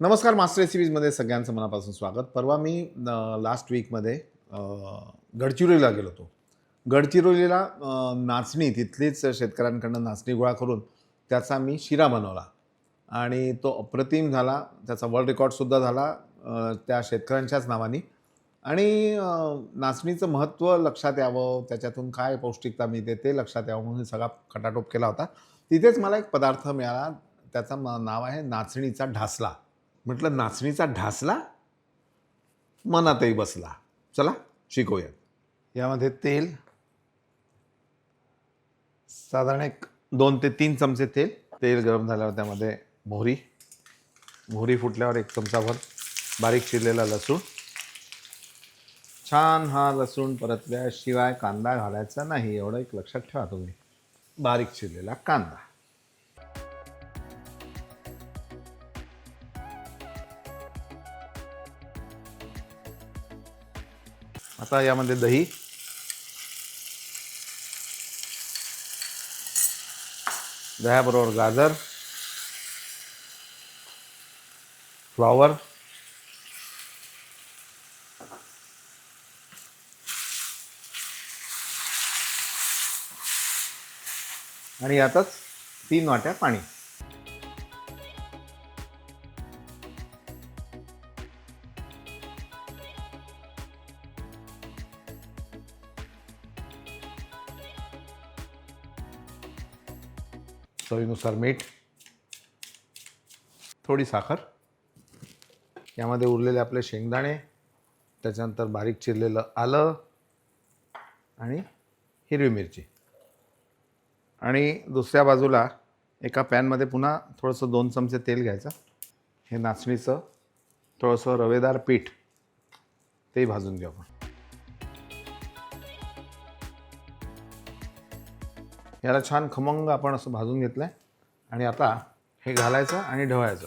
नमस्कार. मास्टर रेसिपीजमध्ये सगळ्यांचं मनापासून स्वागत. परवा मी लास्ट वीकमध्ये गडचिरोलीला गेलो होतो. गडचिरोलीला नाचणी, तिथलीच शेतकऱ्यांकडून नाचणी गोळा करून त्याचा मी शिरा बनवला आणि तो अप्रतिम झाला. त्याचा वर्ल्ड रेकॉर्डसुद्धा झाला त्या शेतकऱ्यांच्याच नावाने. आणि नाचणीचं महत्त्व लक्षात यावं, त्याच्यातून काय पौष्टिकता मिळते ते लक्षात यावं म्हणून सगळा खटाटोप केला होता. तिथेच मला एक पदार्थ मिळाला, त्याचं नाव आहे नाचणीचा ढासला. म्हटलं नाचणीचा ढासला, मनातही बसला. चला शिकूया. यामध्ये तेल, साधारण एक 2 ते 3 चमचे तेल. तेल गरम झाल्यावर त्यामध्ये मोहरी फुटल्यावर 1 चमचाभर बारीक चिरलेला लसूण. छान हा लसूण परतल्याशिवाय कांदा घालायचा नाही, एवढं एक लक्षात ठेवा तुम्ही. बारीक चिरलेला कांदा. आता यामध्ये दही, दह्याबरोबर गाजर, फ्लॉवर, आणि यातच 3 वाट्या पाणी. चवीनुसार मीठ, थोडी साखर. यामध्ये उरलेले आपले शेंगदाणे, त्याच्यानंतर बारीक चिरलेलं आलं आणि हिरवी मिरची. आणि दुसऱ्या बाजूला एका पॅनमध्ये पुन्हा थोडंसं 2 चमचे तेल घ्यायचं. हे नाचणीचं थोडंसं रवेदार पीठ तेही भाजून घेऊ आपण. याला छान खमंग आपण असं भाजून घेतलं आहे आणि आता हे घालायचं आणि ढवळायचं.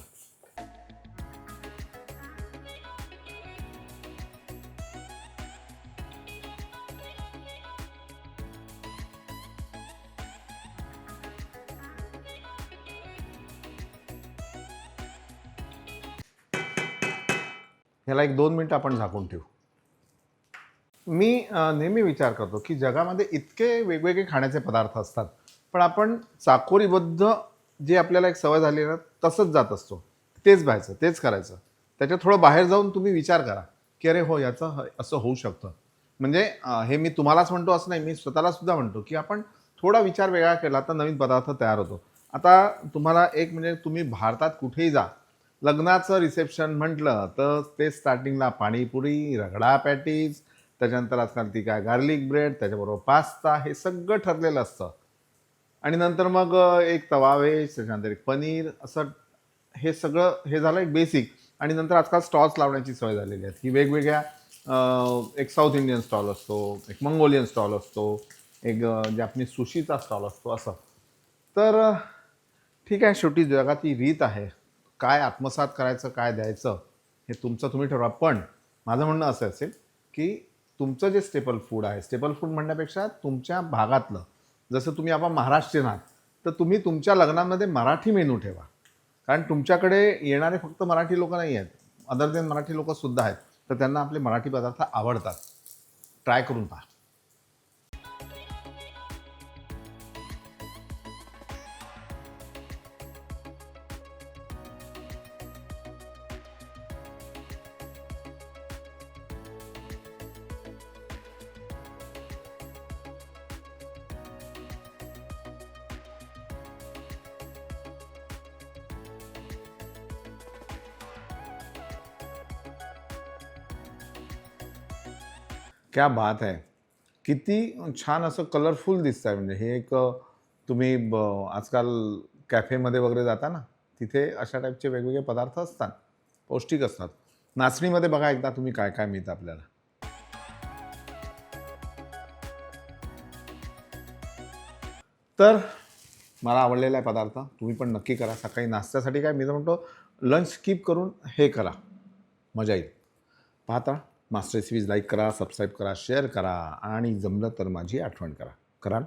ह्याला 1-2 मिनिटं आपण झाकून ठेवू. मी नेहमी विचार करतो की जगामध्ये इतके वेगवेगळे खाण्याचे पदार्थ असतात, पण आपण चाकोरीबद्ध जे आपल्याला एक सवय झाली ना तसंच जात असतो. तेच पाहायचं, तेच करायचं. त्याच्यात थोडं बाहेर जाऊन तुम्ही विचार करा की अरे हो, याचं असं होऊ शकतं. म्हणजे हे मी तुम्हालाच म्हणतो असं नाही, मी स्वतःला सुद्धा म्हणतो की आपण थोडा विचार वेगळा केला तर नवीन पदार्थ तयार होतो. आता तुम्हाला एक म्हणजे तुम्ही भारतात कुठेही जा, लग्नाचं रिसेप्शन म्हटलं तर ते स्टार्टिंगला पाणीपुरी, रगडा पॅटीज, त्याच्यानंतर आजकाल ती काय गार्लिक ब्रेड, त्याच्याबरोबर पास्ता, हे सगळं ठरलेलं असतं. आणि नंतर मग एक तवा व्हेज, त्याच्यानंतर एक पनीर, असं हे सगळं हे झालं एक बेसिक. आणि नंतर आजकाल स्टॉल्स लावण्याची सवय झालेली आहे की वेगवेगळ्या एक साऊथ इंडियन स्टॉल असतो, एक मंगोलियन स्टॉल असतो, एक जॅपनीज सुशीचा स्टॉल असतो असं. तर ठीक आहे, शेवटी जगाची रीत आहे. काय आत्मसात करायचं, काय द्यायचं हे तुमचं तुम्ही ठरवा. पण माझं म्हणणं असं असेल की तुमचं जे स्टेपल फूड आहे, स्टेपल फूड म्हणण्यापेक्षा तुमच्या भागातलं, जसं तुम्ही आपण महाराष्ट्रीयन आहात तर तुम्ही तुमच्या लग्नांमध्ये मराठी मेनू ठेवा. कारण तुमच्याकडे येणारे फक्त मराठी लोक नाही आहेत, अदर देन मराठी लोकंसुद्धा आहेत, तर त्यांना आपले मराठी पदार्थ आवडतात. ट्राय करून पहा. क्या बात आहे. किती छान असं कलरफुल दिसतं आहे. म्हणजे हे एक तुम्ही आजकाल कॅफेमध्ये वगैरे जाता ना, तिथे अशा टाईपचे वेगवेगळे पदार्थ असतात, पौष्टिक असतात. नाचणीमध्ये बघा एकदा तुम्ही काय काय मिळतं आपल्याला. तर मला आवडलेला आहे पदार्थ, तुम्ही पण नक्की करा. सकाळी नाश्त्यासाठी काय मी तर म्हणतो लंच स्किप करून हे करा, मजा येईल. पाहता मास्टर रेसिपीज लाईक करा, सबस्क्राईब करा, शेअर करा आणि जमलं तर माझी आठवण करा. कराल?